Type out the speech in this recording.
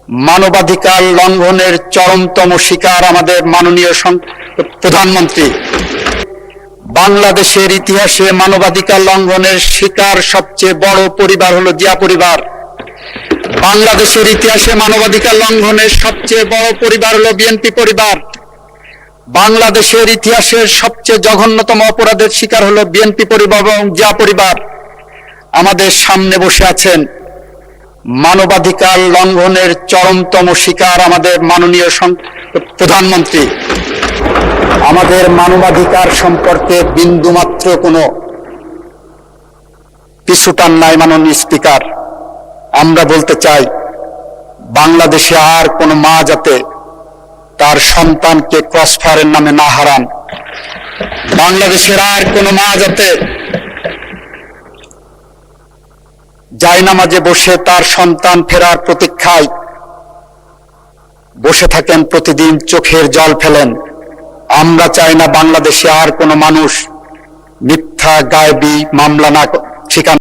মানবাধিকার লঙ্ঘনের চরমতম শিকার আমাদের মাননীয় প্রধানমন্ত্রী। বাংলাদেশের ইতিহাসে মানবাধিকার লঙ্ঘনের শিকার সবচেয়ে বড় পরিবার হলো জিয়া পরিবার। বাংলাদেশের ইতিহাসে মানবাধিকার লঙ্ঘনের সবচেয়ে বড় পরিবার হলো বিএনপি পরিবার। বাংলাদেশের ইতিহাসের সবচেয়ে জঘন্যতম অপরাধের শিকার হলো বিএনপি পরিবার এবং জিয়া পরিবার। আমাদের সামনে বসে আছেন মানবাধিকার লঙ্ঘনের চরমতম শিকার আমাদের মাননীয় প্রধানমন্ত্রী। আমাদের মানবাধিকার সম্পর্কে বিন্দুমাত্র কোনো পিছুটান নাই মাননীয় স্পিকার। আমরা বলতে চাই, বাংলাদেশে আর কোনো মা যাতে তার সন্তানকে ক্রসফায়ারের নামে না হারান। বাংলাদেশের আর কোনো মা যাতে জায়নামাজে বসে তার সন্তান ফেরার প্রতীক্ষায় বসে থাকেন, প্রতিদিন চোখের জল ফেলেন। আমরা চাই না বাংলাদেশে আর কোনো মানুষ মিথ্যা গায়েবী মামলা না ঠিকানা